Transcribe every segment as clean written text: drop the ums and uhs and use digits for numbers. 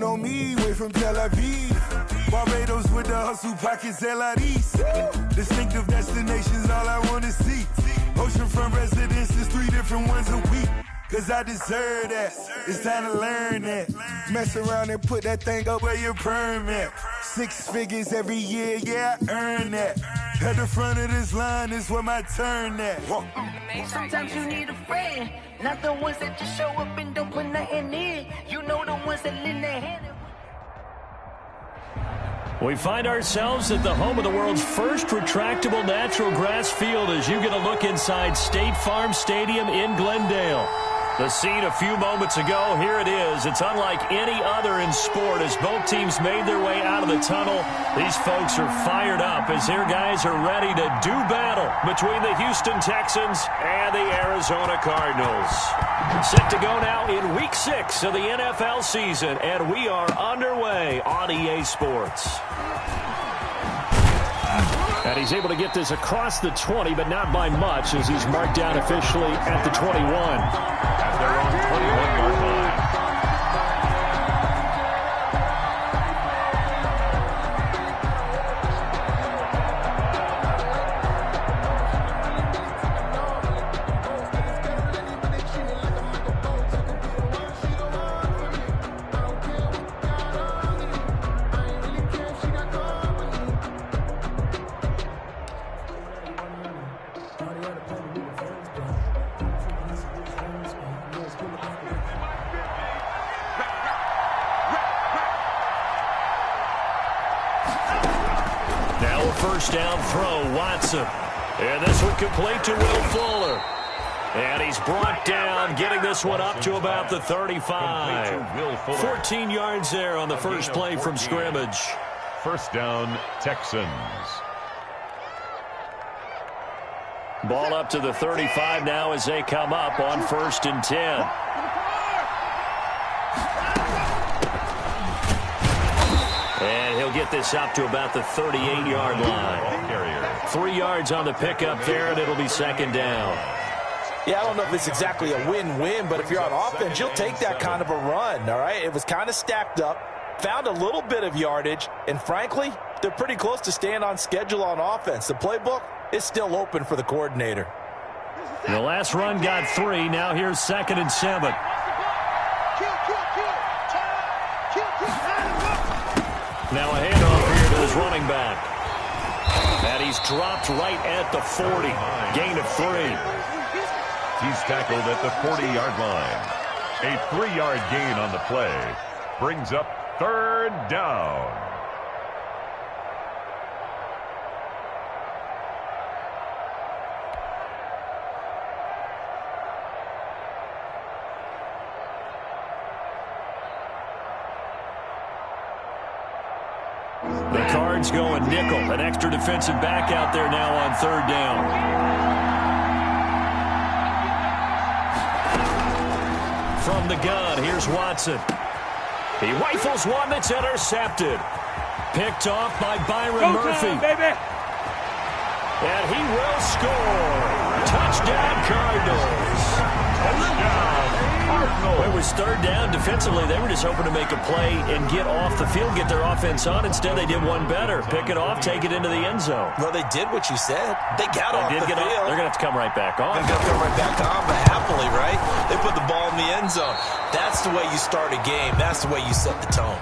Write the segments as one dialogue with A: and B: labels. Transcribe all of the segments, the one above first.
A: on me, way from Tel Aviv. Barbados with the hustle pockets, LIDs. Distinctive destinations, all I wanna see. Oceanfront residences, 3 different ones a week. Cause I deserve that, it's time to learn that. Mess around and put that thing up where your permit. 6 figures every year, yeah, I earn that. At the front of this line is where my turn at.
B: Sometimes you need a friend, not the ones that just show up and don't put nothing in. You know the ones that lend their hand.
C: We find ourselves at the home of the world's first retractable natural grass field as you get a look inside State Farm Stadium in Glendale. The scene a few moments ago, here it is. It's unlike any other in sport as both teams made their way out of the tunnel. These folks are fired up as their guys are ready to do battle between the Houston Texans and the Arizona Cardinals. Set to go now in Week 6 of the NFL season, and we are underway on EA Sports. And he's able to get this across the 20, but not by much as he's marked down officially at the 21. At their own 21-yard line. First down throw, Watson. And this one complete to Will Fuller. And he's brought down, getting this one up to about the 35. 14 yards there on the first play from scrimmage.
D: First down, Texans.
C: Ball up to the 35 now as they come up on 1st and 10. Get this up to about the 38-yard line. 3 yards on the pickup there, and it'll be 2nd down.
E: Yeah, I don't know if it's exactly a win-win, but if you're on offense, you'll take that kind of a run, all right? It was kind of stacked up, found a little bit of yardage, and frankly, they're pretty close to staying on schedule on offense. The playbook is still open for the coordinator.
C: The last run got 3. Now here's 2nd and 7. Now a handoff here to his running back. And he's dropped right at the 40. Gain of 3.
D: He's tackled at the 40-yard line. A 3-yard gain on the play. Brings up 3rd down.
C: The Cards going nickel. An extra defensive back out there now on 3rd down. From the gun, here's Watson. He rifles one that's intercepted. Picked off by Byron Murphy. And he will score. Touchdown, Cardinals. Touchdown, Cardinals. It was 3rd down. Defensively, they were just hoping to make a play and get off the field, get their offense on. Instead, they did one better. Pick it off, take it into the end zone.
E: Well, they did what you said. They got off the field.
C: They're going to have to come right back on.
E: They're going to come right back on, but happily, right? They put the ball in the end zone. That's the way you start a game. That's the way you set the tone.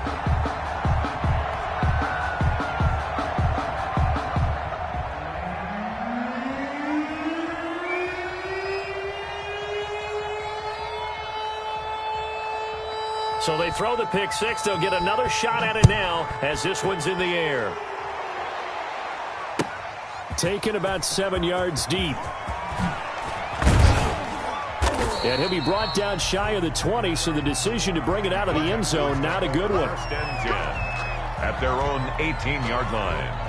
C: So they throw the pick 6. They'll get another shot at it now as this one's in the air. Taken about 7 yards deep. And he'll be brought down shy of the 20, so the decision to bring it out of the end zone, not a good one.
D: 1st and 10 at their own 18-yard line.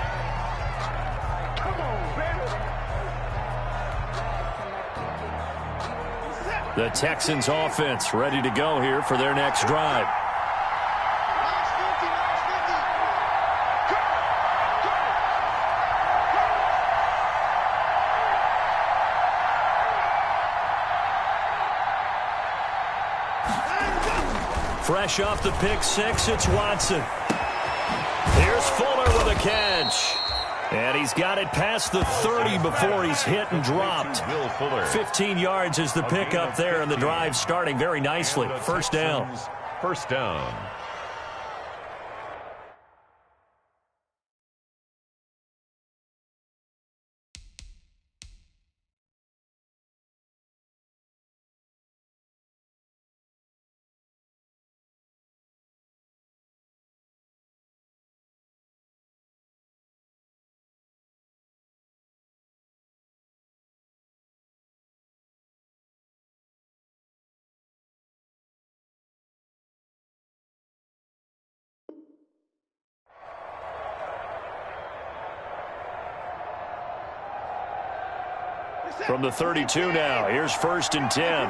C: The Texans offense ready to go here for their next drive. Fresh off the pick six, it's Watson. Here's Fuller with a catch. And he's got it past the 30 before he's hit and dropped. 15 yards is the pickup there, and the drive starting very nicely. First down.
D: First down.
C: From the 32 now, here's 1st and 10.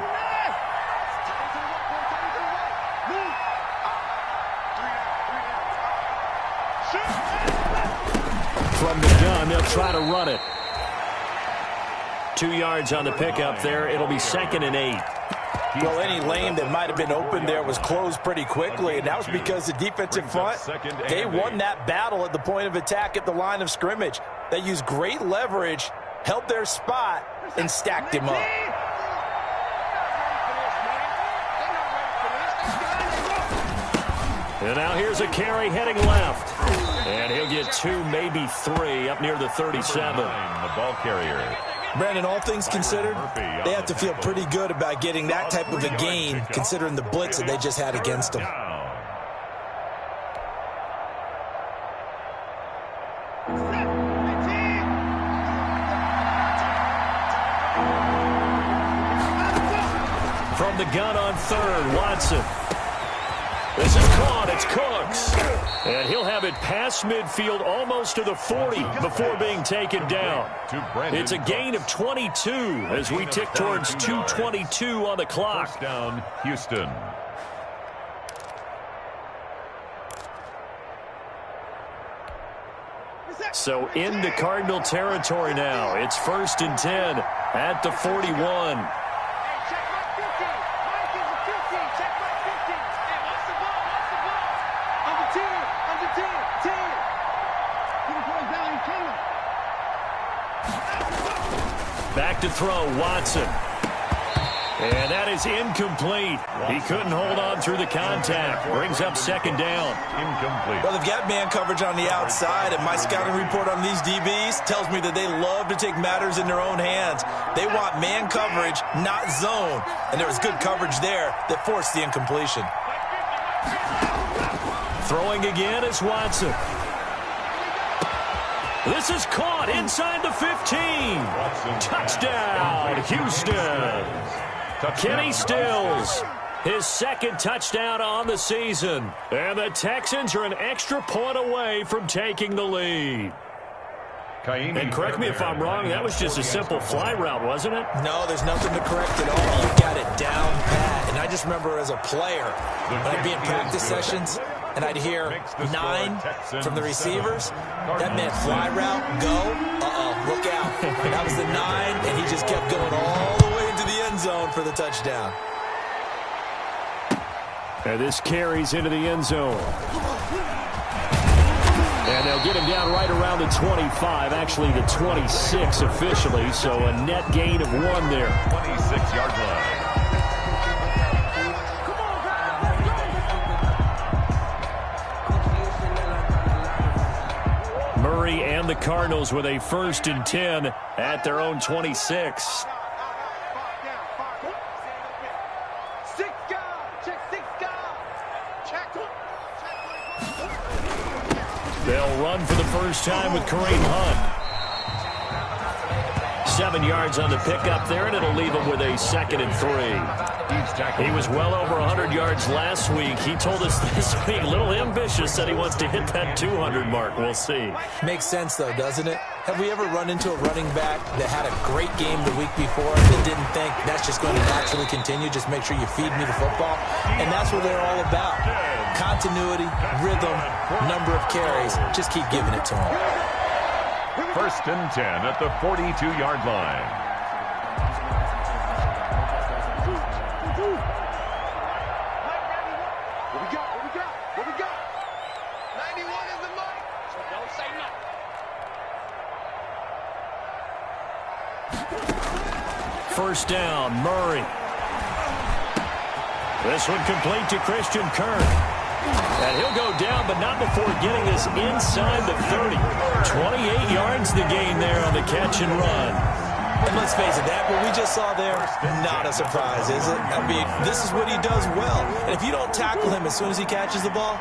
C: From the gun, they'll try to run it. 2 yards on the pickup there. It'll be 2nd and 8.
E: Well, any lane that might have been open there was closed pretty quickly, and that was because the defensive front, they won that battle at the point of attack at the line of scrimmage. They used great leverage, held their spot, and stacked him up.
C: And now here's a carry heading left. And he'll get 2, maybe 3 up near the 37.
D: The ball carrier.
E: Brandon, all things considered, they have to feel pretty good about getting that type of a gain, considering the blitz that they just had against them.
C: From the gun on 3rd, Watson. This is caught. It's Cooks. And he'll have it past midfield almost to the 40 before being taken down. It's a gain of 22 as we tick towards 2:22 on the clock.
D: First down, Houston.
C: So into Cardinal territory now. It's 1st and 10 at the 41. Back to throw, Watson. And that is incomplete. He couldn't hold on through the contact. Brings up 2nd down.
D: Incomplete.
E: Well, they've got man coverage on the outside, and my scouting report on these DBs tells me that they love to take matters in their own hands. They want man coverage, not zone. And there was good coverage there that forced the incompletion.
C: Throwing again is Watson. This is caught inside the 15. Touchdown, Houston. Kenny Stills, his 2nd touchdown on the season. And the Texans are an extra point away from taking the lead. And correct me if I'm wrong, that was just a simple fly route, wasn't it?
E: No, there's nothing to correct at all. You got it down pat. And I just remember as a player, when I'd be in practice sessions, and I'd hear 9 from the receivers, that meant fly route, go, look out. That was the 9, and he just kept going all the way into the end zone for the touchdown.
C: And this carries into the end zone. And they'll get him down right around the 25, actually the 26 officially, so a net gain of 1 there.
D: 26-yard line.
C: Murray and the Cardinals with a 1st and 10 at their own 26. They'll run for the first time with Kareem Hunt. 7 yards on the pickup there, and it'll leave him with a 2nd and 3. He was well over 100 yards last week. He told us this week, a little ambitious, that he wants to hit that 200 mark. We'll see.
E: Makes sense, though, doesn't it? Have we ever run into a running back that had a great game the week before and didn't think that's just going to naturally continue? Just make sure you feed me the football. And that's what they're all about. Continuity, rhythm, number of carries. Just keep giving it to them.
D: 1st and 10 at the 42-yard line.
C: first down. Murray. This one complete to Christian Kirk. And he'll go down, but not before getting this inside the 30. 28 yards the gain there on the catch and run.
E: And let's face it, that what we just saw there, not a surprise, is it? I mean, this is what he does well. And if you don't tackle him as soon as he catches the ball,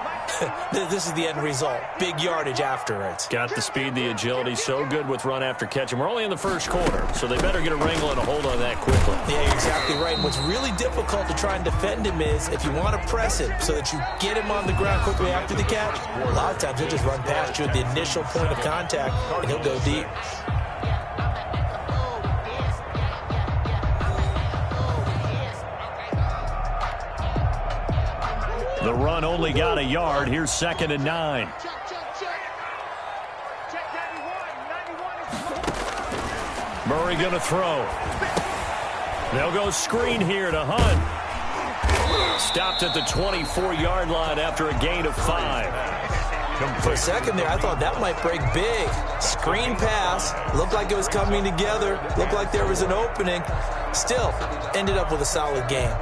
E: this is the end result. Big yardage afterwards.
C: Got the speed, the agility, so good with run after catch. And we're only in the first quarter, so they better get a wrangle and a hold on that quickly.
E: Yeah, you're exactly right. And what's really difficult to try and defend him is if you want to press it so that you get him on the ground quickly after the catch, a lot of times he'll just run past you at the initial point of contact, and he'll go deep.
C: The run only got a yard. Here's 2nd and 9. Murray going to throw. They'll go screen here to Hunt. Stopped at the 24-yard line after a gain of 5.
E: For a second there, I thought that might break big. Screen pass. Looked like it was coming together. Looked like there was an opening. Still, ended up with a solid game.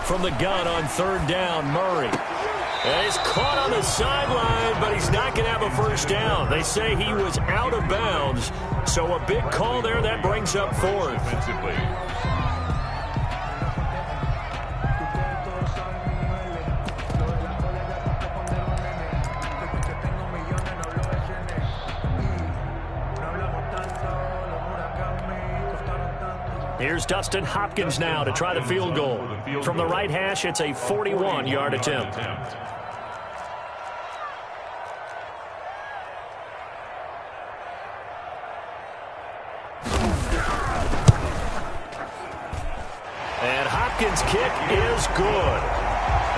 C: From the gun on 3rd down, Murray. And he's caught on the sideline, but he's not going to have a first down. They say he was out of bounds, so a big call there. That brings up 4th. Here's Dustin Hopkins now to try the field goal. From the right hash, it's a 41-yard attempt. And Hopkins' kick is good.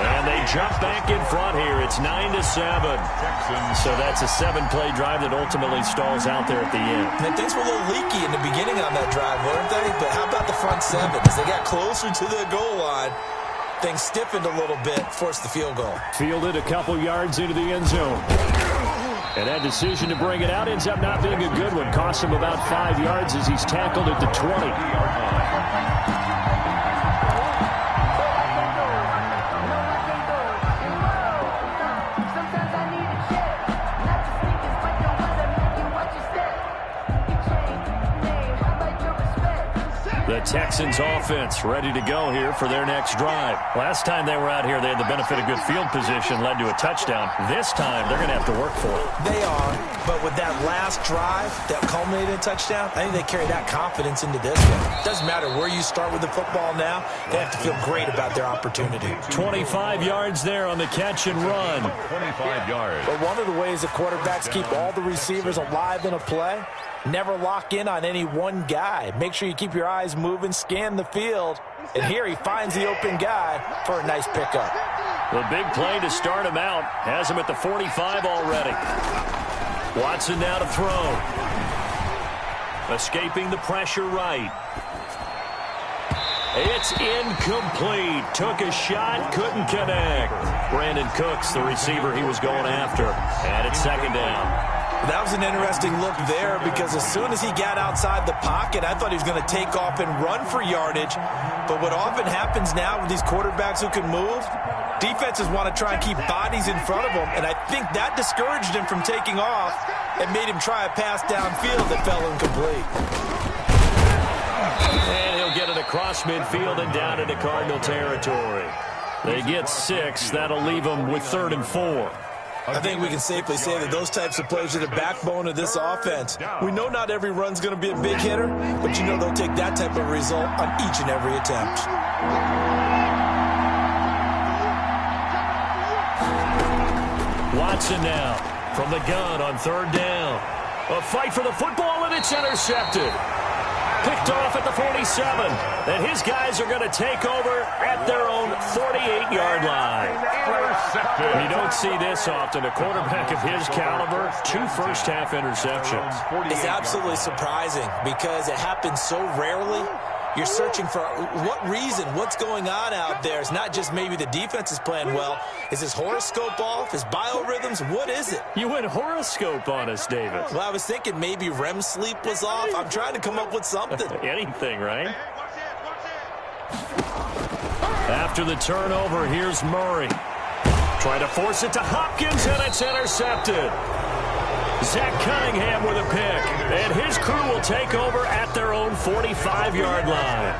C: And they jump back in front here. It's 9-7. So that's a 7-play drive that ultimately stalls out there at the end.
E: And things were a little leaky in the beginning on that drive, weren't they? But how about the front 7? As they got closer to the goal line, things stiffened a little bit, forced the field goal.
C: Fielded a couple yards into the end zone. And that decision to bring it out ends up not being a good one. Cost him about 5 yards as he's tackled at the 20. The Texans offense ready to go here for their next drive. Last time they were out here, they had the benefit of good field position, led to a touchdown. This time, they're going to have to work for it.
E: They are, but with that last drive that culminated in a touchdown, I think they carry that confidence into this one. Doesn't matter where you start with the football now, they have to feel great about their opportunity.
C: 25 yards there on the catch and run.
D: 25 yards.
E: But one of the ways that quarterbacks keep all the receivers alive in a play, never lock in on any one guy. Make sure you keep your eyes moving, scan the field. And here he finds the open guy for a nice pickup.
C: The big play to start him out. Has him at the 45 already. Watson now to throw. Escaping the pressure right. It's incomplete. Took a shot, couldn't connect. Brandon Cooks, the receiver he was going after. And it's 2nd down.
E: That was an interesting look there because as soon as he got outside the pocket, I thought he was going to take off and run for yardage. But what often happens now with these quarterbacks who can move, defenses want to try and keep bodies in front of them. And I think that discouraged him from taking off and made him try a pass downfield that fell incomplete.
C: And he'll get it across midfield and down into Cardinal territory. They get 6. That'll leave them with 3rd and 4.
E: I think we can safely say that those types of plays are the backbone of this offense. We know not every run's going to be a big hitter, but you know they'll take that type of result on each and every attempt.
C: Watson now from the gun on 3rd down. A fight for the football, and it's intercepted. Picked off at the 47. And his guys are going to take over at their own 48-yard line. You don't see this often. A quarterback of his caliber, 2 first-half interceptions.
E: It's absolutely surprising because it happens so rarely. you're searching for what reason, what's going on out there. It's not just maybe the defense is playing well. Is his horoscope off? His biorhythms? What is it?
C: You went horoscope on us, David.
E: Well, I was thinking maybe REM sleep was off. I'm trying to come up with something.
C: Anything, right? After the turnover, here's Murray. Trying to force it to Hopkins, and it's intercepted. Zach Cunningham with a pick, and his crew will take over at their own 45-yard line.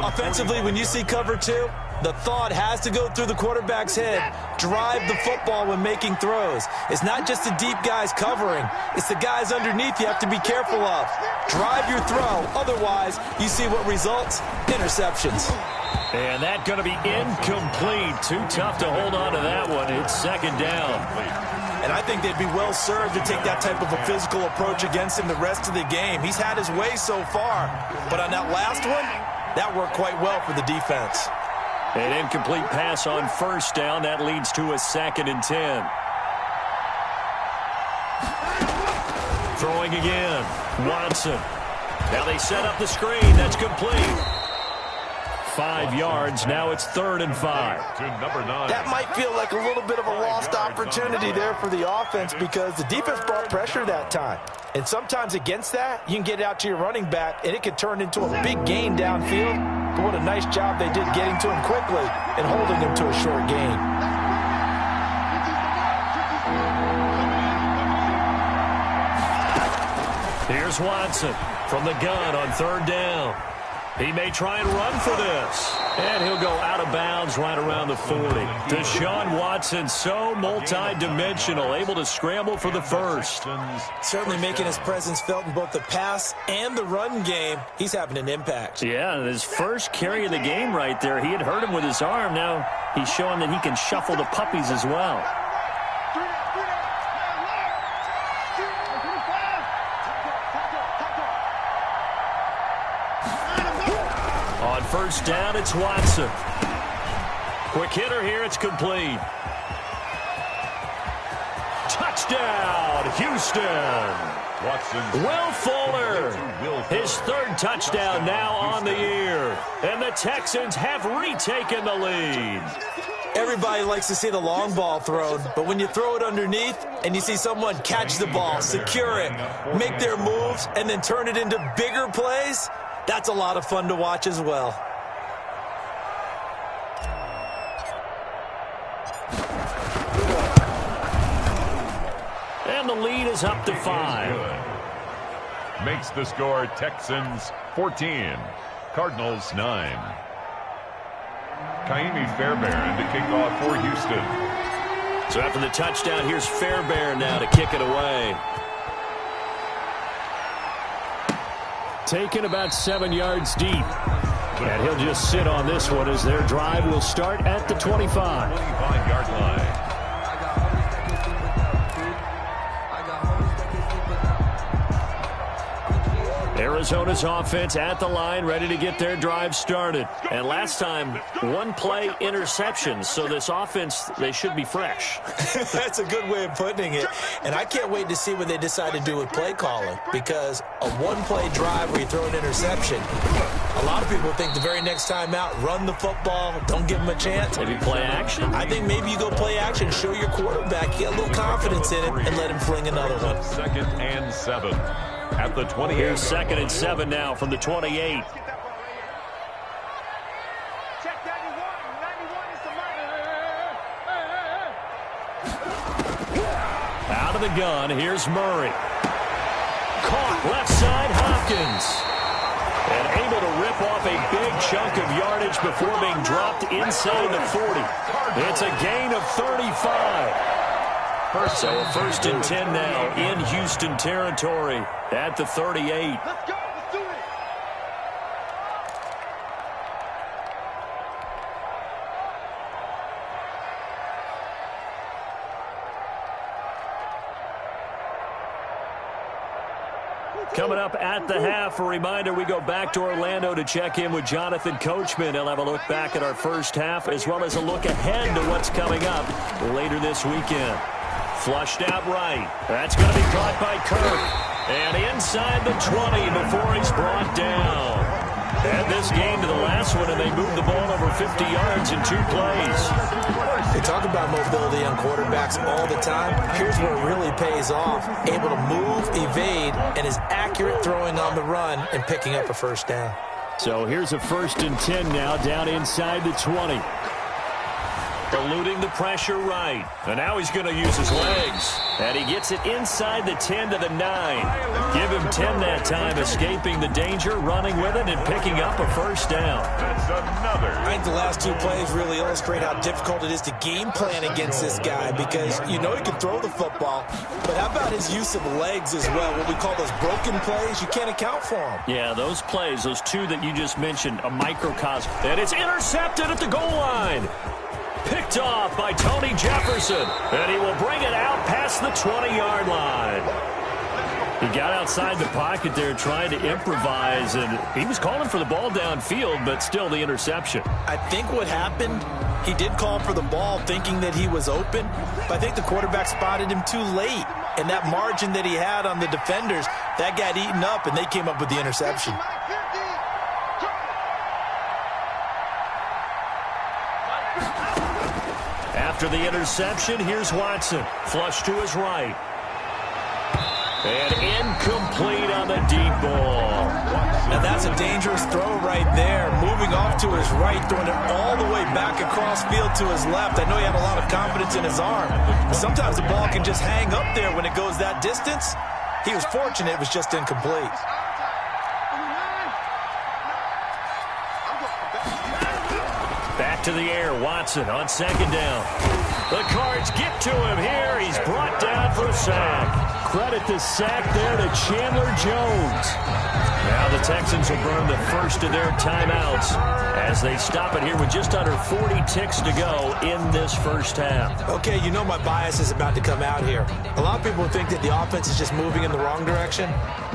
E: Offensively, when you see cover two, the thought has to go through the quarterback's head. Drive the football when making throws. It's not just the deep guys covering. It's the guys underneath you have to be careful of. Drive your throw. Otherwise, you see what results? Interceptions.
C: And that's going to be incomplete. Too tough to hold on to that one. It's second down.
E: And I think they'd be well served to take that type of a physical approach against him the rest of the game. He's had his way so far. But on that last one, that worked quite well for the defense.
C: An incomplete pass on first down. That leads to a 2nd and 10. Throwing again. Watson. Now they set up the screen. That's complete. 5 yards. Now it's 3rd and 5.
D: To number 9.
E: That might feel like a little bit of a lost opportunity there for the offense because the defense brought pressure that time. And sometimes against that, you can get it out to your running back, and it could turn into a big gain downfield. But what a nice job they did getting to him quickly and holding him to a short gain.
C: Here's Watson from the gun on 3rd down. He may try and run for this. And he'll go out of bounds right around the 40. Deshaun Watson, so multi-dimensional, able to scramble for the first.
E: Certainly making his presence felt in both the pass and the run game. He's having an impact.
C: Yeah, his first carry of the game right there. He had hurt him with his arm. Now he's showing that he can shuffle the puppies as well. On first down, it's Watson. Quick hitter here, it's complete. Touchdown, Houston.
D: Watson.
C: Will Fuller, his 3rd touchdown now on the year. And the Texans have retaken the lead.
E: Everybody likes to see the long ball thrown, but when you throw it underneath and you see someone catch the ball, secure it, make their moves, and then turn it into bigger plays, that's a lot of fun to watch as well.
C: And the lead is up to 5.
D: Makes the score Texans 14, Cardinals 9. Kaimi Fairbairn to kick off for Houston.
C: So after the touchdown, here's Fairbairn now to kick it away. Taken about 7 yards deep. And he'll just sit on this one as their drive will start at the 25.
D: 25-yard line.
C: Arizona's offense at the line, ready to get their drive started. And last time, 1-play interceptions. So this offense, they should be fresh.
E: That's a good way of putting it. And I can't wait to see what they decide to do with play calling, because a 1-play drive where you throw an interception, a lot of people think the very next time out, run the football, don't give them a chance.
C: Maybe play action?
E: I think maybe you go play action, show your quarterback, get a little confidence in it, and let him fling another one.
D: 2nd and 7 at the 28.
C: Here's 2nd and 7 now from the 28. Out of the gun, here's Murray. Caught left side, Hopkins. And able to rip off a big chunk of yardage before being dropped inside the 40. It's a gain of 35. So a 1st and 10 now in Houston territory at the 38. Coming up at the half, a reminder, we go back to Orlando to check in with Jonathan Coachman. He'll have a look back at our first half as well as a look ahead to what's coming up later this weekend. Flushed out right. That's going to be caught by Kirk. And inside the 20 before he's brought down. this game to the last one, and they moved the ball over 50 yards in 2 plays.
E: They talk about mobility on quarterbacks all the time. Here's where it really pays off. Able to move, evade, and is accurate throwing on the run and picking up a first down.
C: So here's a 1st and 10 now, down inside the 20. Eluding the pressure right. And now he's going to use his legs. And he gets it inside the 10 to the 9. Give him 10 that time, escaping the danger, running with it, and picking up a first down.
D: That's another.
E: I think the last 2 plays really illustrate how difficult it is to game plan against this guy, because you know he can throw the football, but how about his use of legs as well? What we call those broken plays, you can't account for them.
C: Yeah, those plays, those 2 that you just mentioned, a microcosm. And it's intercepted at the goal line. Picked off by Tony Jefferson, and he will bring it out past the 20-yard line. He got outside the pocket there trying to improvise, and he was calling for the ball downfield, but still the interception.
E: I think what happened, he did call for the ball thinking that he was open, but I think the quarterback spotted him too late, and that margin that he had on the defenders, that got eaten up, and they came up with the interception.
C: After the interception, here's Watson. Flush to his right. And incomplete on the deep ball.
E: And that's a dangerous throw right there. Moving off to his right, throwing it all the way back across field to his left. I know he had a lot of confidence in his arm. But sometimes the ball can just hang up there when it goes that distance. He was fortunate it was just incomplete.
C: Back to the air, Watson on 2nd down. The Cards get to him here. He's brought down for a sack. Credit the sack there to Chandler Jones. Now the Texans will burn the first of their timeouts as they stop it here with just under 40 ticks to go in this first half.
E: Okay, you know my bias is about to come out here. A lot of people think that the offense is just moving in the wrong direction.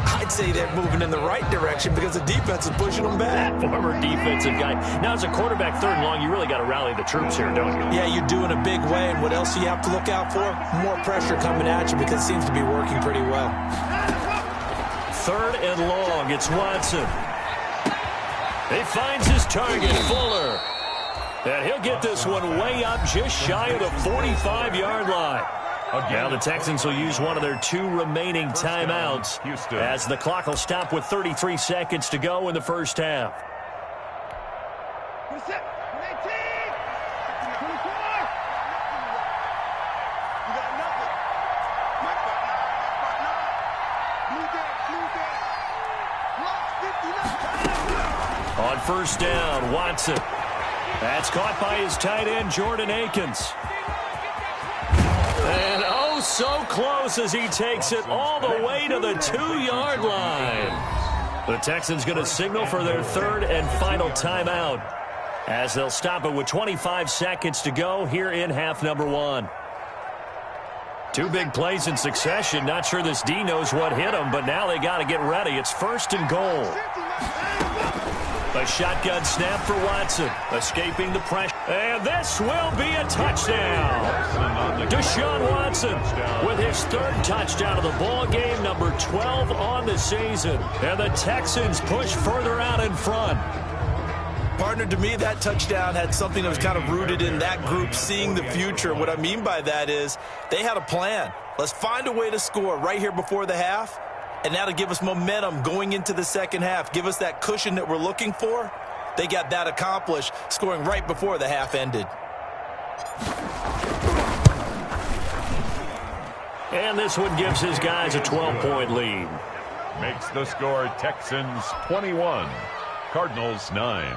E: I'd say they're moving in the right direction because the defense is pushing them back.
C: Former defensive guy. Now, as a quarterback 3rd and long, you really got to rally the troops here, don't you?
E: Yeah, you do in a big way. And what else do you have to look out for? More pressure coming at you because it seems to be working pretty well.
C: 3rd and long. It's Watson. He finds his target, Fuller. And he'll get this one way up just shy of the 45-yard line. Now the Texans will use one of their 2 remaining timeouts as the clock will stop with 33 seconds to go in the first half. On 1st down, Watson. That's caught by his tight end, Jordan Akins. And oh, so close as he takes it all the way to the 2-yard line. The Texans going to signal for their 3rd and final timeout as they'll stop it with 25 seconds to go here in half number 1. 2 big plays in succession. Not sure this D knows what hit him, but now they got to get ready. It's 1st and goal. A shotgun snap for Watson, escaping the pressure. And this will be a touchdown. Deshaun Watson with his 3rd touchdown of the ball game, number 12 on the season. And the Texans push further out in front.
E: Partner, to me, that touchdown had something that was kind of rooted in that group seeing the future. What I mean by that is they had a plan. Let's find a way to score right here before the half. And now to give us momentum going into the second half, give us that cushion that we're looking for. They got that accomplished, scoring right before the half ended.
C: And this one gives his guys a 12-point lead.
D: Makes the score Texans 21, Cardinals 9.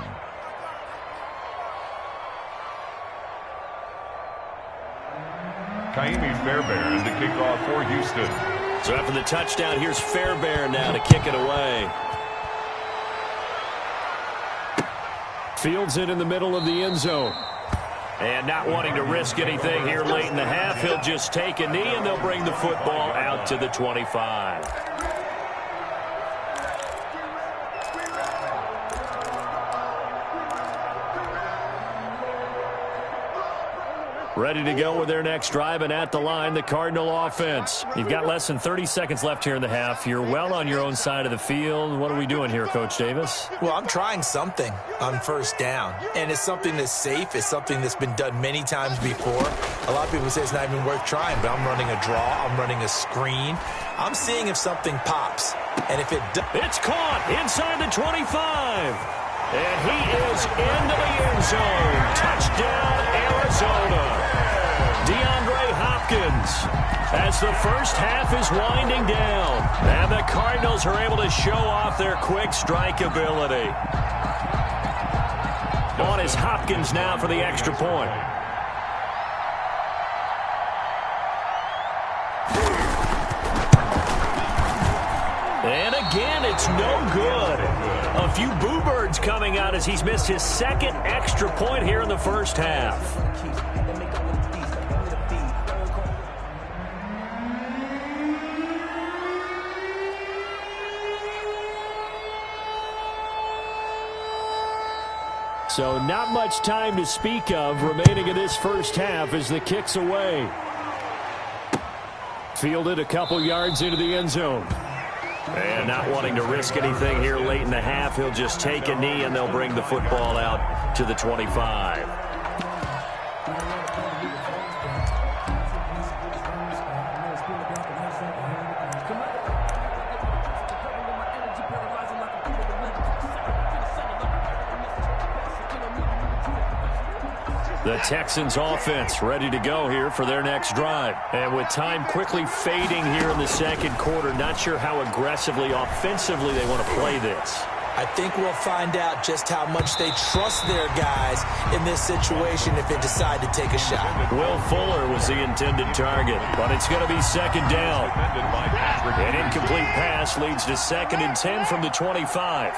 D: Kaimi Fairbairn to kick off for Houston.
C: So after the touchdown, here's Fairbairn now to kick it away. Fields it in the middle of the end zone. And not wanting to risk anything here late in the half, he'll just take a knee, and they'll bring the football out to the 25. Ready to go with their next drive, and at the line, the Cardinal offense. You've got less than 30 seconds left here in the half. You're well on your own side of the field. What are we doing here, Coach Davis?
E: Well, I'm trying something on first down, and it's something that's safe. It's something that's been done many times before. A lot of people say it's not even worth trying, but I'm running a draw. I'm running a screen. I'm seeing if something pops, and if it does.
C: It's caught inside the 25. And he is into the end zone. Touchdown, Arizona. DeAndre Hopkins, as the first half is winding down. And the Cardinals are able to show off their quick strike ability. On is Hopkins now for the extra point. And again, it's no good. A few boo birds coming out as he's missed his second extra point here in the first half. So not much time to speak of remaining in this first half as the kick's away. Fielded a couple yards into the end zone. And not wanting to risk anything here late in the half, he'll just take a knee and they'll bring the football out to the 25. The Texans offense ready to go here for their next drive. And with time quickly fading here in the second quarter, not sure how aggressively, offensively they want to play this.
E: I think we'll find out just how much they trust their guys in this situation if they decide to take a shot.
C: Will Fuller was the intended target, but it's going to be second down. An incomplete pass leads to 2nd and 10 from the 25.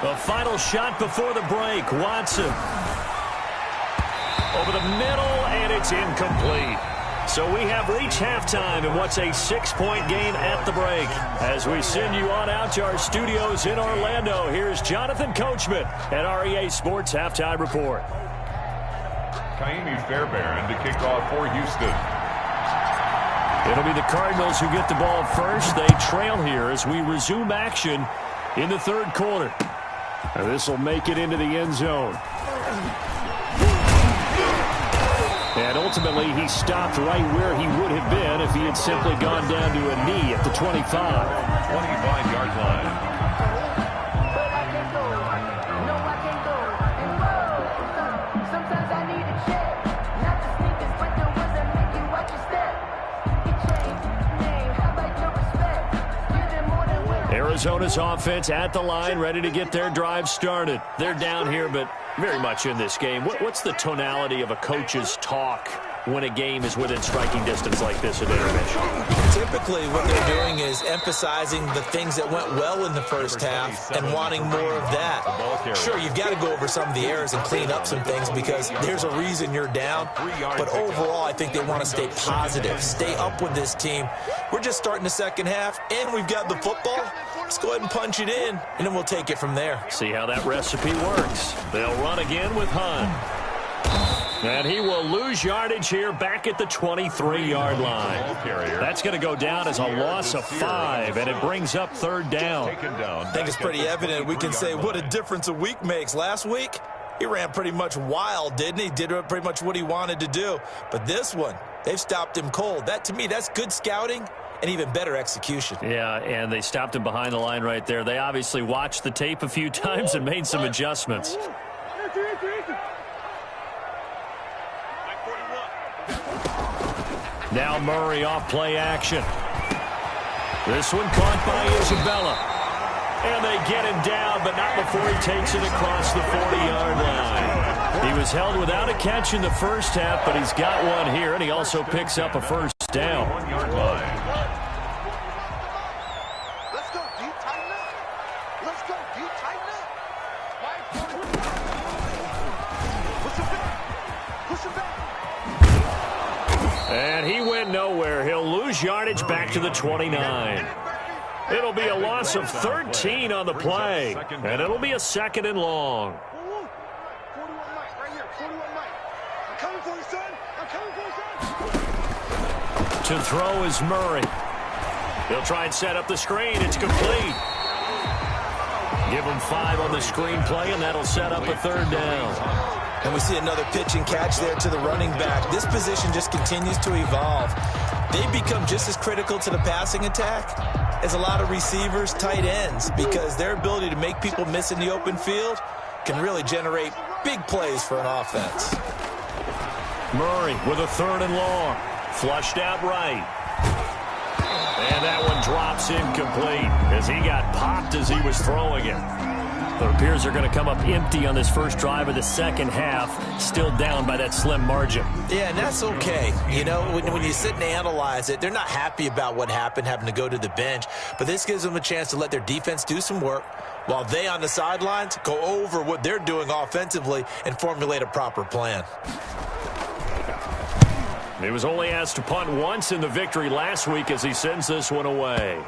C: A final shot before the break. Watson over the middle, and it's incomplete. So we have reached halftime in what's a 6-point game at the break. As we send you on out to our studios in Orlando, here's Jonathan Coachman at REA Sports Halftime Report.
D: Kaimi Fairbairn to kick off for Houston.
C: It'll be the Cardinals who get the ball first. They trail here as we resume action in the third quarter. And this will make it into the end zone. And ultimately, he stopped right where he would have been if he had simply gone down to a knee at the 25.
D: 25-yard line.
C: Arizona's offense at the line, ready to get their drive started. They're down here, but very much in this game. What's the tonality of a coach's talk when a game is within striking distance like this at intermission?
E: Typically, what they're doing is emphasizing the things that went well in the first half and wanting more of that. Sure, you've got to go over some of the errors and clean up some things because there's a reason you're down. But overall, I think they want to stay positive, stay up with this team. We're just starting the second half, and we've got the football. Let's go ahead and punch it in, and then we'll take it from there.
C: See how that recipe works. They'll run again with Hunt. And he will lose yardage here back at the 23-yard line. That's going to go down as a loss of 5, and it brings up third down.
E: I think it's pretty evident. We can say what a difference a week makes. Last week, he ran pretty much wild, didn't he? Did pretty much what he wanted to do. But this one, they've stopped him cold. That, to me, that's good scouting and even better execution.
C: Yeah, and they stopped him behind the line right there. They obviously watched the tape a few times and made some adjustments. Now Murray off play action. This one caught by Isabella. And they get him down, but not before he takes it across the 40-yard line. He was held without a catch in the first half, but he's got one here, and he also picks up a first down.
D: 1-yard line.
F: Let's go, D. Tighten up. Let's go, D. Tighten up. Push him back. Push him back.
C: And he went nowhere. He'll lose yardage back to the 29. It'll be a loss of 13 on the play, and it'll be a 2nd and long. To throw is Murray. He'll try and set up the screen. It's complete. Give him 5 on the screenplay, and that'll set up a 3rd down.
E: And we see another pitch and catch there to the running back. This position just continues to evolve. They become just as critical to the passing attack as a lot of receivers, tight ends, because their ability to make people miss in the open field can really generate big plays for an offense.
C: Murray with a 3rd and long. Flushed out right. And that one drops incomplete as he got popped as he was throwing it. It appears they're going to come up empty on this first drive of the second half, still down by that slim margin.
E: Yeah, and that's okay. You know, when you sit and analyze it, they're not happy about what happened, having to go to the bench. But this gives them a chance to let their defense do some work while they on the sidelines go over what they're doing offensively and formulate a proper plan.
C: He was only asked to punt once in the victory last week as he sends this one away.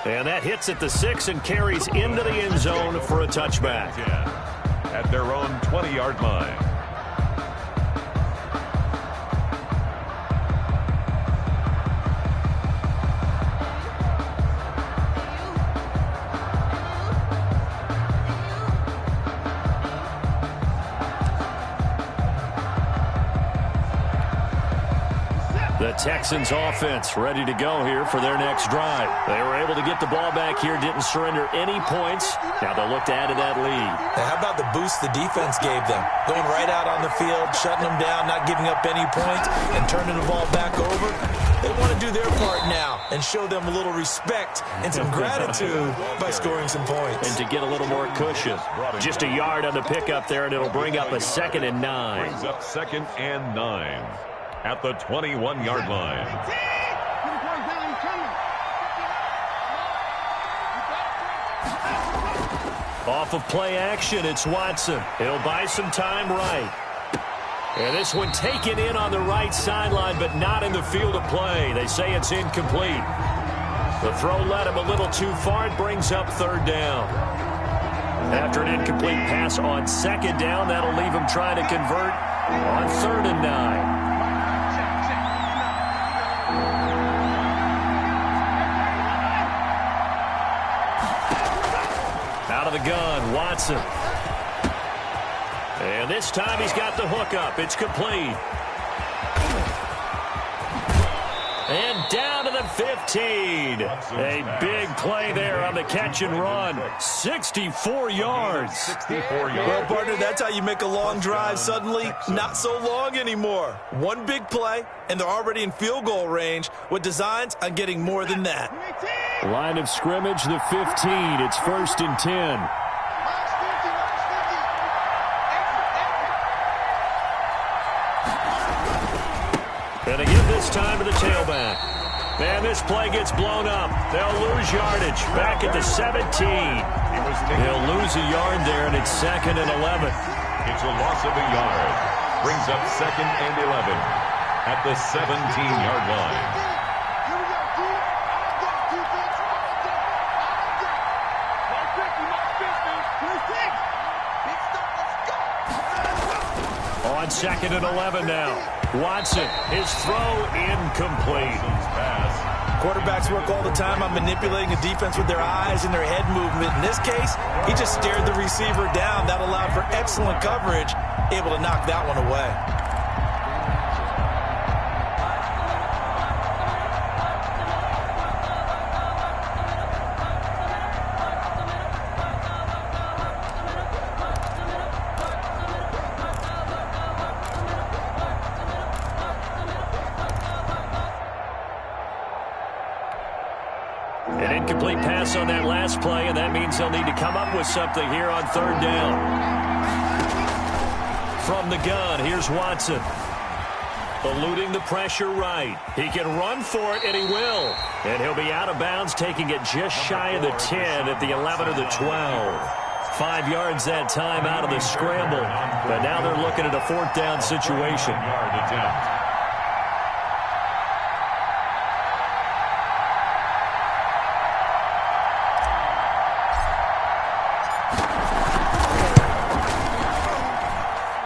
C: And that hits at the 6 and carries into the end zone for a touchback.
D: At their own 20-yard line.
C: The Texans offense ready to go here for their next drive. They were able to get the ball back here, didn't surrender any points. Now they'll look to add to that lead.
E: Now, how about the boost the defense gave them? Going right out on the field, shutting them down, not giving up any points, and turning the ball back over. They want to do their part now and show them a little respect and some gratitude by scoring some points.
C: And to get a little more cushion. Just a yard on the pickup there, and it'll bring up a 2nd and 9.
D: Brings up 2nd and 9. At the 21-yard line.
C: Off of play action, it's Watson. He'll buy some time right. And this one taken in on the right sideline, but not in the field of play. They say it's incomplete. The throw led him a little too far. It brings up 3rd down. After an incomplete pass on 2nd down, that'll leave him trying to convert on 3rd and 9. Out of the gun, Watson. And this time he's got the hook up. It's complete. And down to the 15. A big play there on the catch and run. 64 yards.
D: 64 yards.
E: Well, partner, that's how you make a long drive suddenly not so long anymore. One big play, and they're already in field goal range with designs on getting more than that.
C: Line of scrimmage, the 15. It's 1st and 10. And again this time to the tailback. And this play gets blown up. They'll lose yardage. Back at the 17. They'll lose a yard there, and it's 2nd and 11.
D: It's a loss of a yard. Brings up 2nd and 11 at the 17-yard line.
C: On 2nd and 11 now. Watson, his throw incomplete.
E: Quarterbacks work all the time on manipulating the defense with their eyes and their head movement. In this case, he just stared the receiver down. That allowed for excellent coverage, able to knock that one away.
C: An incomplete pass on that last play, and that means they'll need to come up with something here on 3rd down. From the gun, here's Watson. Eluding the pressure right. He can run for it, and he will. And he'll be out of bounds, taking it just shy of the 10 at the 11 or the 12. 5 yards that time out of the scramble. But now they're looking at a 4th down situation.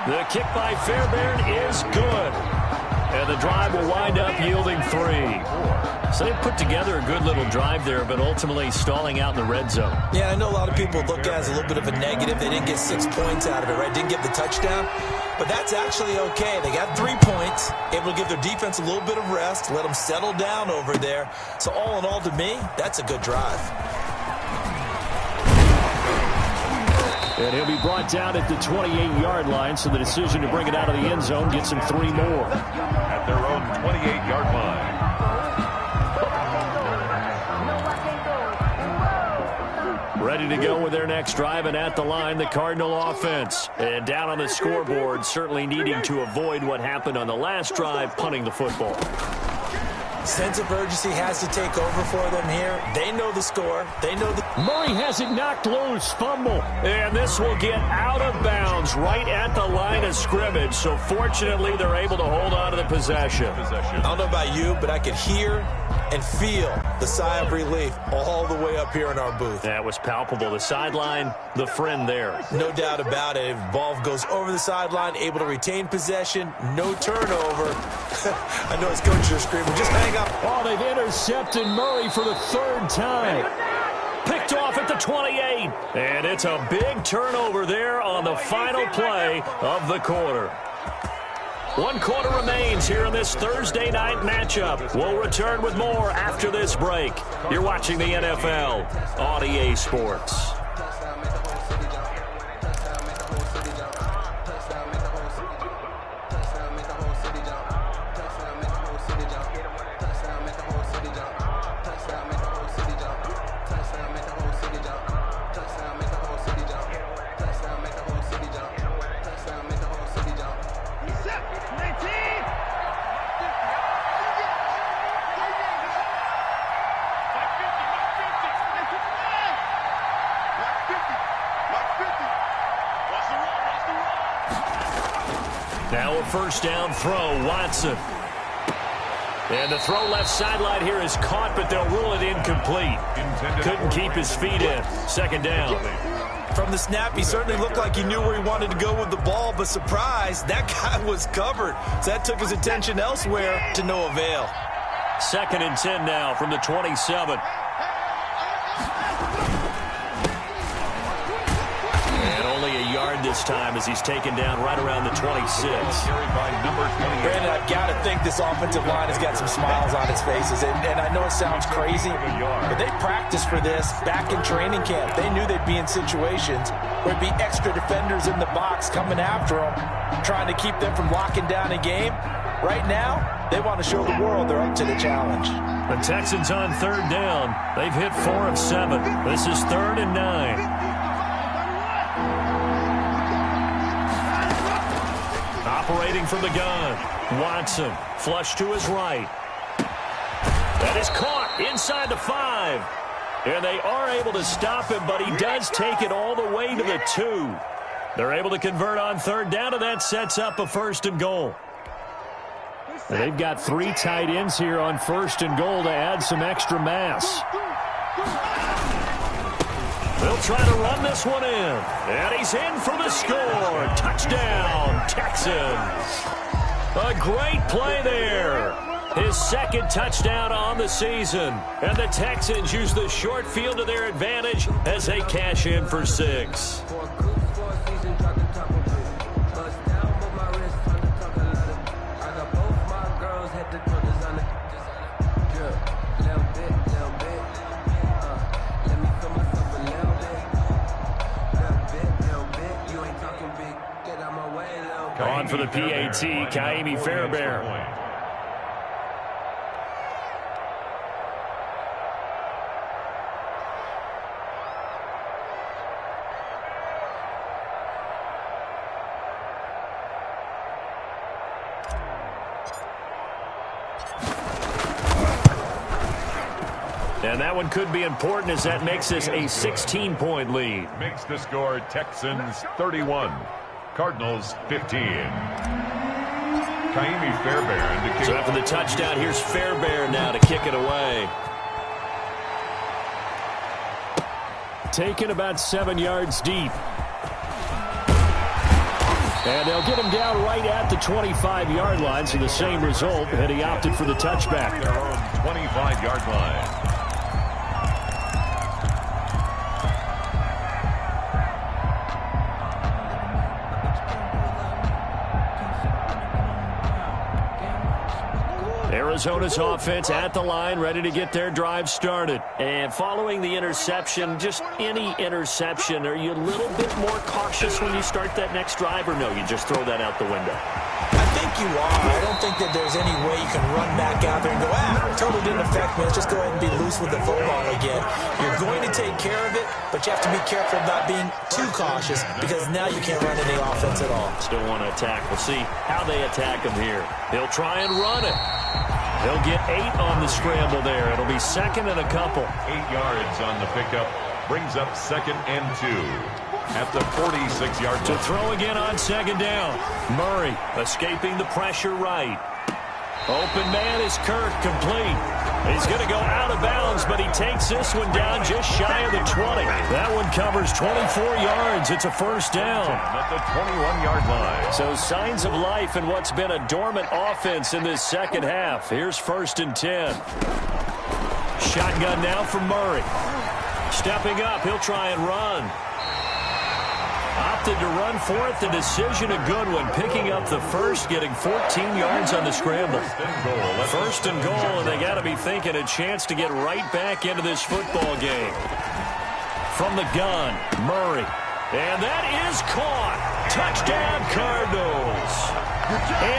C: The kick by Fairbairn is good. And the drive will wind up yielding 3. So they put together a good little drive there, but ultimately stalling out in the red zone.
E: Yeah, I know a lot of people look at it as a little bit of a negative. They didn't get 6 points out of it, right? Didn't get the touchdown. But that's actually okay. They got 3 points, able to give their defense a little bit of rest, let them settle down over there. So all in all, to me, that's a good drive.
C: And he'll be brought down at the 28-yard line, so the decision to bring it out of the end zone gets him 3 more.
D: At their own 28-yard line.
C: Ready to go with their next drive, and at the line, the Cardinal offense. And down on the scoreboard, certainly needing to avoid what happened on the last drive, punting the football.
E: Sense of urgency has to take over for them here. They know the score. They know the...
C: Murray has it knocked loose. Fumble. And this will get out of bounds right at the line of scrimmage. So fortunately, they're able to hold on to the possession.
E: I don't know about you, but I could hear and feel the sigh of relief all the way up here in our booth.
C: That was palpable. The sideline, the friend there.
E: No doubt about it. If the ball goes over the sideline, able to retain possession, no turnover. I know his coaches are screaming, just hang up.
C: Oh, they've intercepted Murray for the 3rd time. Picked off at the 28. And it's a big turnover there on the final play of the quarter. 1 quarter remains here in this Thursday night matchup. We'll return with more after this break. You're watching the NFL on EA Sports. Now a first down throw, Watson. And the throw left sideline here is caught, but they'll rule it incomplete. Couldn't keep his feet in. 2nd down.
E: From the snap, he certainly looked like he knew where he wanted to go with the ball, but surprise, that guy was covered. So that took his attention elsewhere to no avail.
C: 2nd and 10 now from the 27. This time as he's taken down right around the 26.
E: Brandon, I've got to think this offensive line has got some smiles on its faces. And I know it sounds crazy, but they practiced for this back in training camp. They knew they'd be in situations where there'd be extra defenders in the box coming after them, trying to keep them from locking down a game. Right now, they want to show the world they're up to the challenge.
C: The Texans on 3rd down. They've hit 4 of 7. This is 3rd and 9. Operating from the gun, Watson, flush to his right. That is caught inside the 5. And they are able to stop him, but he does take it all the way to the 2. They're able to convert on 3rd down, and that sets up a 1st and goal. And they've got 3 tight ends here on 1st and goal to add some extra mass. They'll try to run this one in. And he's in for the score. Touchdown, Texans. A great play there. His 2nd touchdown on the season. And the Texans use the short field to their advantage as they cash in for 6. On for the PAT, Kaimi Fairbairn. And that one could be important as that makes this a 16-point lead.
D: Makes the score Texans 31. Cardinals 15. Kaimi Fairbairn to kick.
C: So after the touchdown, here's Fairbairn now to kick it away. Taken about 7 yards deep. And they'll get him down right at the 25-yard line, so the same result, and he opted for the touchback.
D: Their own 25-yard line.
C: Arizona's offense at the line, ready to get their drive started. And following the interception, just any interception, are you a little bit more cautious when you start that next drive, or no, you just throw that out the window?
E: I think you are. I don't think that there's any way you can run back out there and go, totally didn't affect me. Let's just go ahead and be loose with the football again. You're going to take care of it, but you have to be careful about being too cautious because now you can't run any offense at all.
C: Still want to attack. We'll see how they attack him here. He'll try and run it. He'll get 8 on the scramble there. It'll be second and a couple.
D: 8 yards on the pickup. Brings up 2nd and 2 at the 46-yard line.
C: To throw again on 2nd down. Murray escaping the pressure right. Open man is Kirk, complete. He's going to go out of bounds, but he takes this one down just shy of the 20. That one covers 24 yards. It's a first down.
D: At the 21-yard line.
C: So signs of life in what's been a dormant offense in this second half. Here's 1st and 10. Shotgun now for Murray. Stepping up, he'll try and run. Opted to run for it. The decision a good one. Picking up the first, getting 14 yards on the scramble. First and goal, and they got to be thinking a chance to get right back into this football game. From the gun, Murray. And that is caught. Touchdown, Cardinals.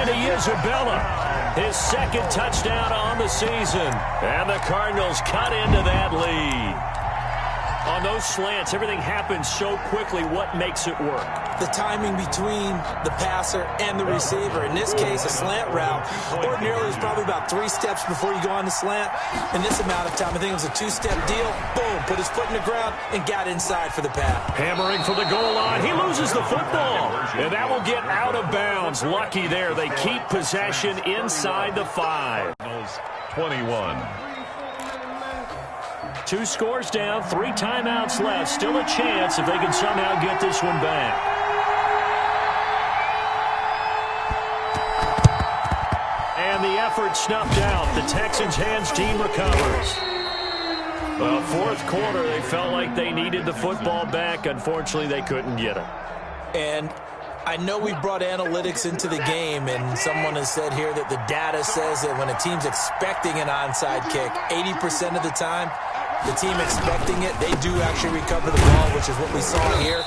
C: Andy Isabella, his 2nd touchdown on the season. And the Cardinals cut into that lead. On those slants, everything happens so quickly. What makes it work?
E: The timing between the passer and the receiver. In this case, a slant route. Ordinarily, it's probably about 3 steps before you go on the slant. In this amount of time, I think it was a 2-step deal. Boom, put his foot in the ground and got inside for the pass.
C: Hammering for the goal line. He loses the football. And that will get out of bounds. Lucky there. They keep possession inside the 5.
D: 21.
C: 2 scores down, 3 timeouts left. Still a chance if they can somehow get this one back. And the effort snuffed out. The Texans' hands team recovers. Well, 4th quarter, they felt like they needed the football back. Unfortunately, they couldn't get it.
E: And I know we brought analytics into the game, and someone has said here that the data says that when a team's expecting an onside kick, 80% of the time, the team expecting it, they do actually recover the ball, which is what we saw here.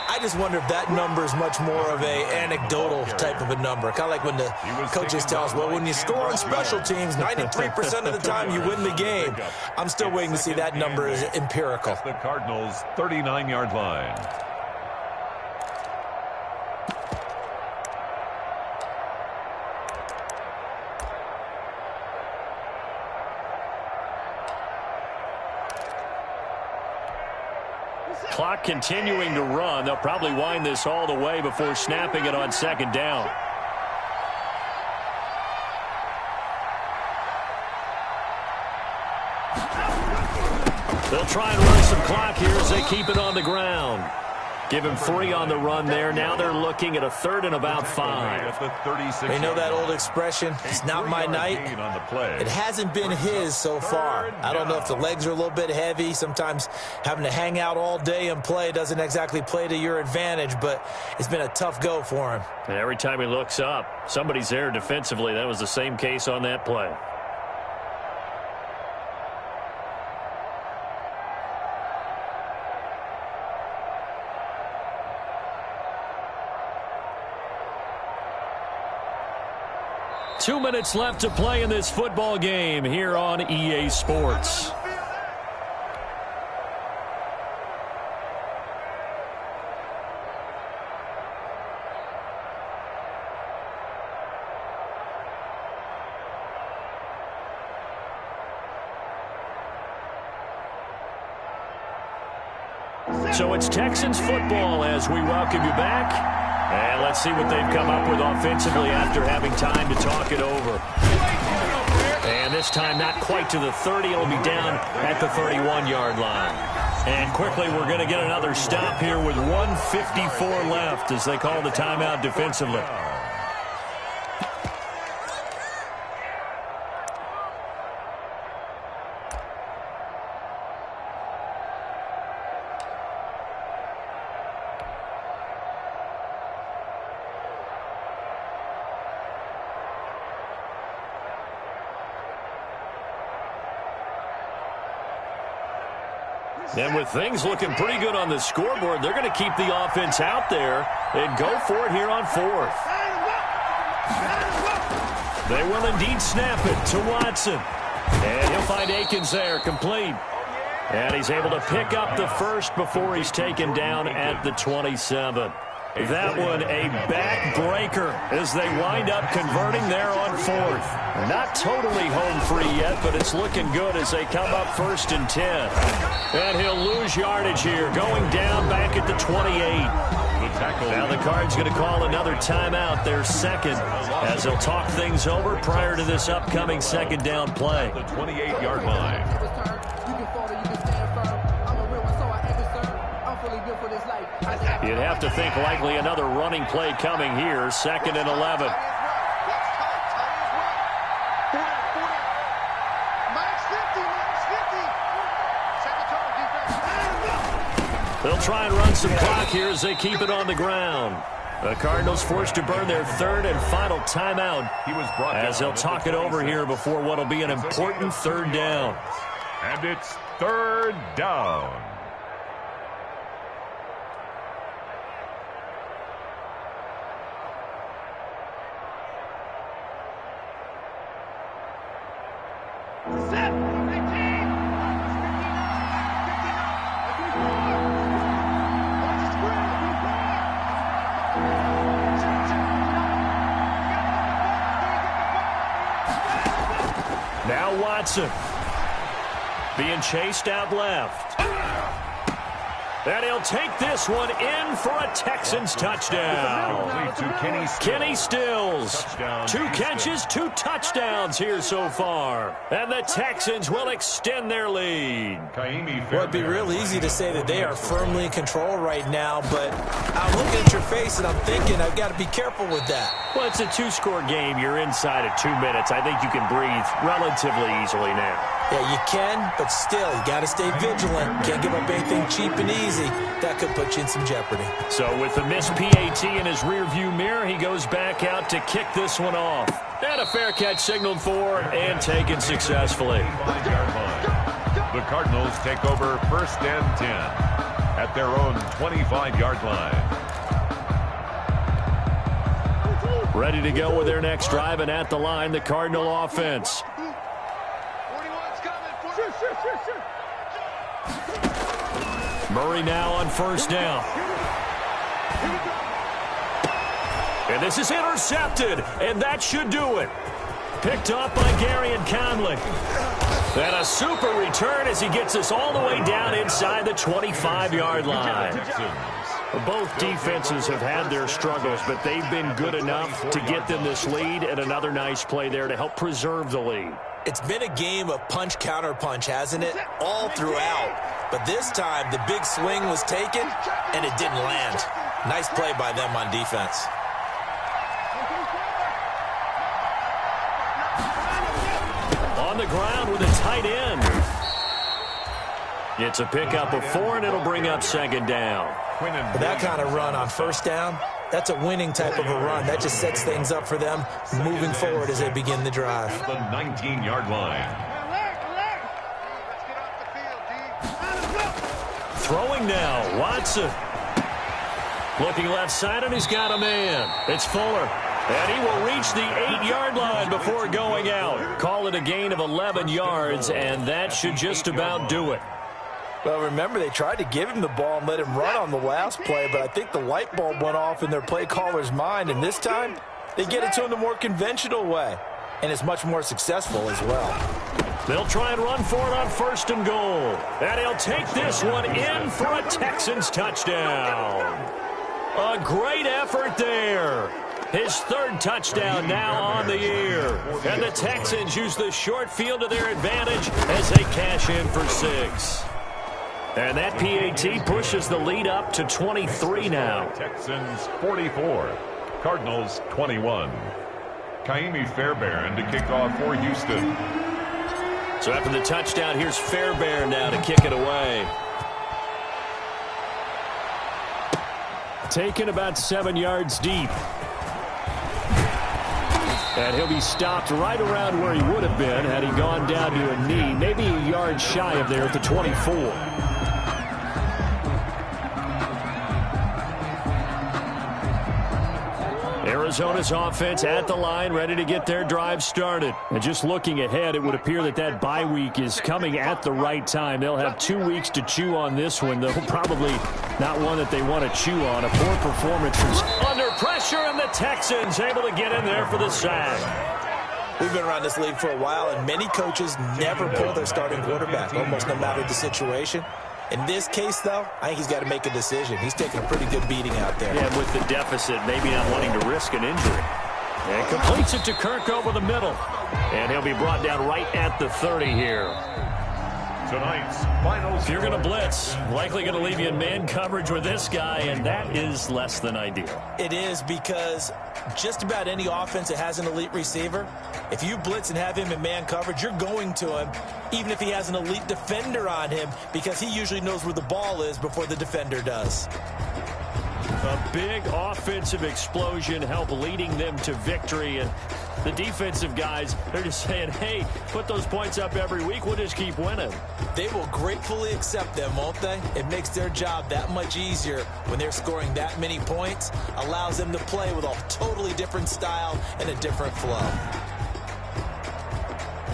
E: I just wonder if that number is much more of a anecdotal type of a number. Kind of like when the coaches tell us, well, when you score on special teams, 93% of the time you win the game. I'm still waiting to see that number is empirical.
D: The Cardinals' 39-yard line.
C: Clock continuing to run. They'll probably wind this all the way before snapping it on 2nd down. They'll try and run some clock here as they keep it on the ground. Give him 3 on the run there. Now they're looking at a 3rd and about 5.
E: They know that old expression, it's not my night. It hasn't been his so far. I don't know if the legs are a little bit heavy. Sometimes having to hang out all day and play doesn't exactly play to your advantage, but it's been a tough go for him.
C: And every time he looks up, somebody's there defensively. That was the same case on that play. Two minutes left to play in this football game here on EA Sports. So it's Texans football as we welcome you back. And let's see what they've come up with offensively after having time to talk it over. And this time not quite to the 30. It'll be down at the 31-yard line. And quickly we're going to get another stop here with 1:54 left as they call the timeout defensively. And with things looking pretty good on the scoreboard, they're going to keep the offense out there and go for it here on 4th. They will indeed snap it to Watson. And he'll find Akins there, complete. And he's able to pick up the first before he's taken down at the 27. That one a backbreaker as they wind up converting there on 4th. Not totally home free yet, but it's looking good as they come up 1st and 10. And he'll lose yardage here, going down back at the 28. Now the Cards going to call another timeout, their second, as they'll talk things over prior to this upcoming second down play.
D: The 28-yard line.
C: You'd have to think likely another running play coming here, 2nd and 11. They'll try and run some clock here as they keep it on the ground. The Cardinals forced to burn their 3rd and final timeout as they'll talk it over here before what will be an important 3rd down.
D: And it's 3rd down.
C: Now Watson being chased out left. And he'll take this one in for a Texans touchdown. Kenny Stills. 2 catches, 2 touchdowns here so far. And the Texans will extend their lead.
E: Well, it'd be real easy to say that they are firmly in control right now, but I'm looking at your face and I'm thinking I've got to be careful with that.
C: Well, it's a 2-score game. You're inside of 2 minutes. I think you can breathe relatively easily now.
E: Yeah, you can, but still, you got to stay vigilant. Can't give up anything cheap and easy. That could put you in some jeopardy.
C: So with the missed PAT in his rearview mirror, he goes back out to kick this one off. And a fair catch signaled for and taken successfully.
D: The Cardinals take over 1st and 10 at their own 25-yard line.
C: Ready to go with their next drive, and at the line, the Cardinal offense. Murray now on 1st down. And this is intercepted, and that should do it. Picked up by Gary and Conley. And a super return as he gets us all the way down inside the 25-yard line. Both defenses have had their struggles, but they've been good enough to get them this lead, and another nice play there to help preserve the lead.
E: It's been a game of punch-counter-punch, hasn't it? All throughout. But this time, the big swing was taken, and it didn't land. Nice play by them on defense.
C: On the ground with a tight end. It's a pickup of 4, and it'll bring up 2nd down.
E: That kind of run on 1st down, that's a winning type of a run. That just sets things up for them moving forward as they begin the drive.
D: The 19-yard line.
C: Throwing now, Watson. Looking left side, and he's got a man. It's Fuller. And he will reach the 8-yard line before going out. Call it a gain of 11 yards, and that should just about do it.
E: Well, remember, they tried to give him the ball and let him run on the last play, but I think the light bulb went off in their play caller's mind, and this time they get it to him the more conventional way, and it's much more successful as well.
C: They'll try and run for it on 1st and goal. And he'll take this one in for a Texans touchdown. A great effort there. His third touchdown now on the year. And the Texans use the short field to their advantage as they cash in for 6. And that PAT pushes the lead up to 23 now.
D: Texans 44, Cardinals 21. Kaimi Fairbairn to kick off for Houston.
C: So after the touchdown, here's Fairbairn now to kick it away. Taken about 7 yards deep. And he'll be stopped right around where he would have been had he gone down to a knee, maybe a yard shy of there at the 24. Arizona's offense at the line, ready to get their drive started. And just looking ahead, it would appear that that bye week is coming at the right time. They'll have 2 weeks to chew on this one, though probably not one that they want to chew on. A poor performance from under pressure, and the Texans able to get in there for the sack.
E: We've been around this league for a while, and many coaches never pull their starting quarterback, almost no matter the situation. In this case, though, I think he's got to make a decision. He's taking a pretty good beating out there.
C: Yeah, with the deficit, maybe not wanting to risk an injury. And completes it to Kirk over the middle. And he'll be brought down right at the 30 here.
D: Tonight's final.
C: If you're going to blitz, likely going to leave you in man coverage with this guy, and that is less than ideal.
E: It is, because just about any offense that has an elite receiver, if you blitz and have him in man coverage, you're going to him, even if he has an elite defender on him, because he usually knows where the ball is before the defender does.
C: A big offensive explosion helped leading them to victory, and the defensive guys, they're just saying, hey, put those points up every week, we'll just keep winning.
E: They will gratefully accept them, won't they? It makes their job that much easier when they're scoring that many points, allows them to play with a totally different style and a different flow.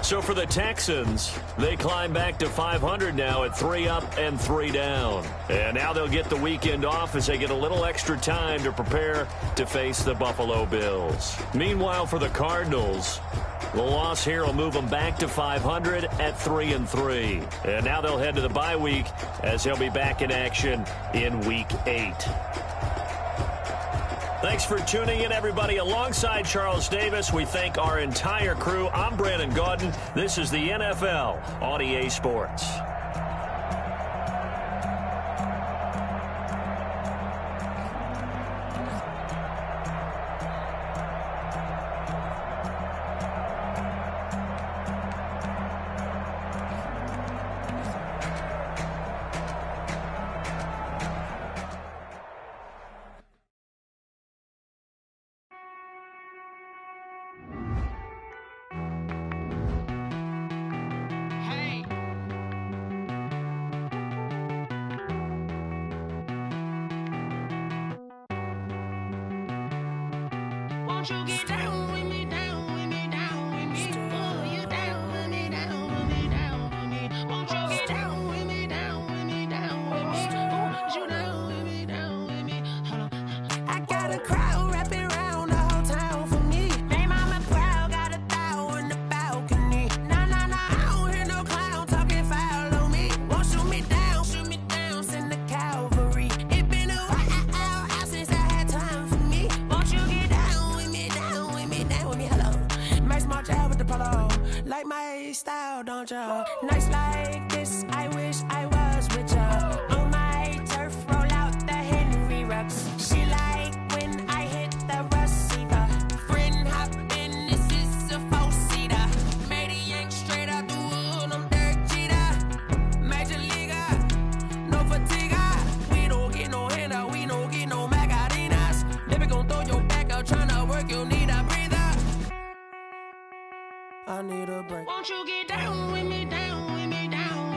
C: So for the Texans, they climb back to 500 now at 3 up and 3 down. And now they'll get the weekend off as they get a little extra time to prepare to face the Buffalo Bills. Meanwhile, for the Cardinals, the loss here will move them back to 500 at 3 and 3. And now they'll head to the bye week as they'll be back in action in Week 8. Thanks for tuning in, everybody. Alongside Charles Davis, we thank our entire crew. I'm Brandon Gaudin. This is the NFL on EA Sports.
G: Won't you get down with me, down with me, down with me? Oh, you down with me, down with me, down with me. Won't you get down with me, down with me, down with me? Oh, you down with me, down with me? Hold on. I got a crowd wrapping around the whole town for me. They mama proud, got a thou in the balcony. Nah, nah, nah, I don't hear no clown talking foul on me. Won't shoot me down, send the cavalry. It been a while since I had time for me. Won't you get down with me, down with me, down with me? Hello. Max March out with the polo. Like my style, don't ya? Nights like this, I wish I was with ya. On my turf, roll out the Henry Rux. She like when I hit the receiver. Friend hop in, this is a four-seater. Made a yank straight out the wood, I'm Derek Jeter. Major leaguer, no fatigue. We don't get no handout, we don't get no Macarinas. Never gon' throw your back out, tryna work, you need a breather. I need a break. Won't you get down with me, down with me, down with me?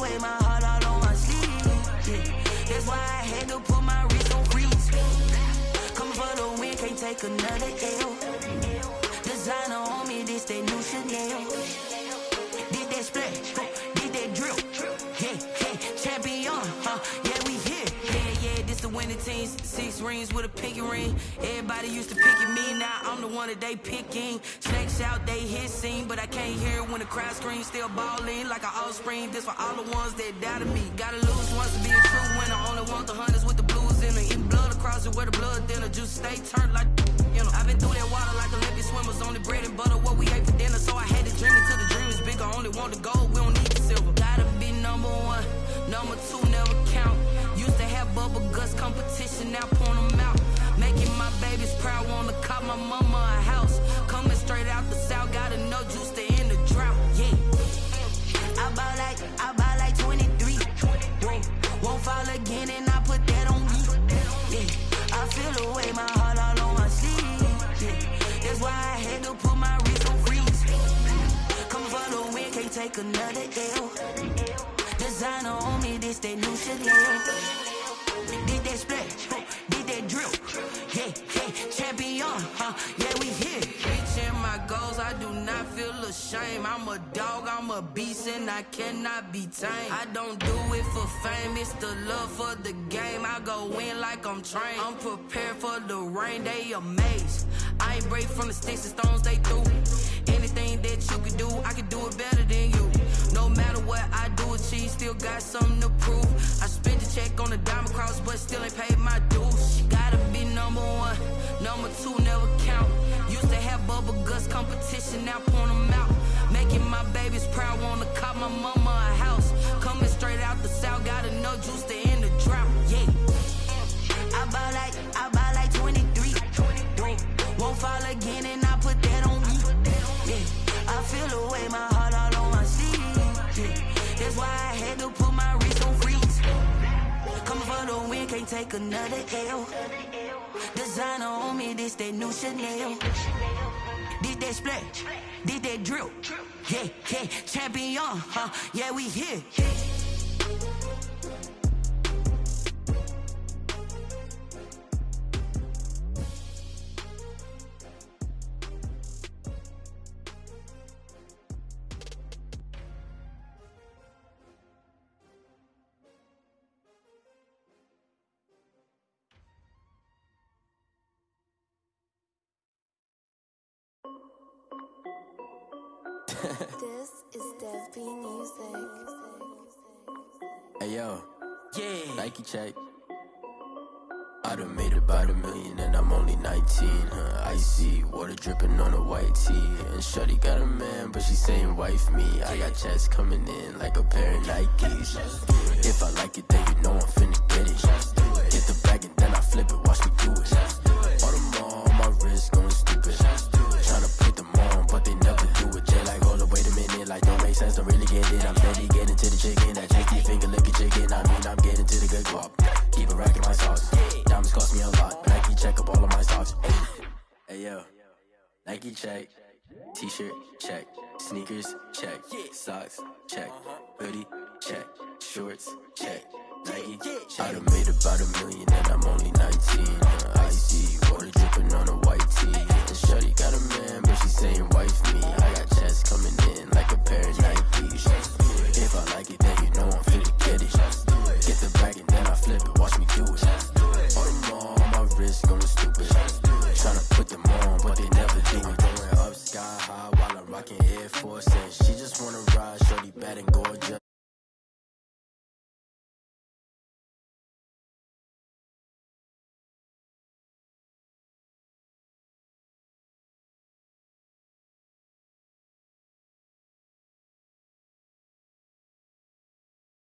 B: away my heart all on my sleeve. Yeah. That's why I had to put my wrist on freeze. Coming for the win, can't take another L. Designer on me, this that new Chanel. Did that splash, did that drill. Yeah, champion, yeah, we here. Yeah, this the winning teams. 6 rings with a pinky ring. Everybody used to pick at me, now I'm the one that they picking. Snakes out, they hit scene, but I can't hear it when the crowd screams. Still balling like an offspring. This for all the ones that doubted me. Gotta lose once to be a true winner. Only want the hunters with the blues in it. Eating blood across it where the blood dinner. Juice stay turned like, you know. I've been through that water like Olympic swimmers. Only bread and butter, what we ate for dinner. So I had to dream until the dream is bigger. Only want the gold, we don't need the silver. Gotta be number 1, number 2 never count. Used to have bubble guts competition, now point them out. Making my babies proud, wanna cop my mama a house. Coming straight out the south, gotta know juice to end the drought. Yeah, I buy like 23. Won't fall again, and I put that on me. Yeah, I feel the way my heart all on my sleeve. Yeah, that's why I had to put my wrist on freeze. Coming for the win, can't take another L. Designer on me, this that new Chanel. Did that splash, did that drill. Yeah, champion, yeah, we here. Reaching my goals, I do not feel ashamed. I'm a dog, I'm a beast, and I cannot be tamed. I don't do it for fame, it's the love for the game. I go in like I'm trained. I'm prepared for the rain, they amazed. I ain't break from the sticks and stones they threw. Anything that you could do, I could do it better than you. No matter what I do, achieve, still got something to prove. I spent the check on the diamond cross, but still ain't paid my dues. Gotta be number 1, number 2 never count. Used to have bubble guts competition, now point them out. Making my babies proud, wanna cop my mama a house. Coming straight out the south, gotta know juice to end the drought. Yeah, I buy like 23. Won't fall again, and I put that on me. Yeah, I feel the way my heart all on my sleeve. Yeah, that's why I had to put my wrist on freeze. Coming for the win, can't take another L. Designer on me, this that new Chanel. Did that splash, did that drill. Yeah, champion, yeah, we here.
H: This is Dev B Music.
I: Hey yo,
B: Yeah,
I: Nike check. I done made about $1 million and I'm only 19. Icy water dripping on a white tee. And shorty got a man, but she saying wife me. I got checks coming in like a pair of Nikes. If I like it, then you know I'm finna get it. Get the bag and then I flip it, watch me do it. All on my wrist going stupid. Tryna put them on, but they never do it. Jay like, hold up, wait a minute, like don't make sense, don't really get it. I'm steady getting to the chicken, that tricky finger licking chicken. I mean, I'm getting to the good guap. Keep a rack in my sauce. Diamonds cost me a lot, but Nike check up all of my stocks. Hey yo, Nike check. T-shirt check. Sneakers check. Socks check. Hoodie check. Shorts check. Nike. I done made about $1 million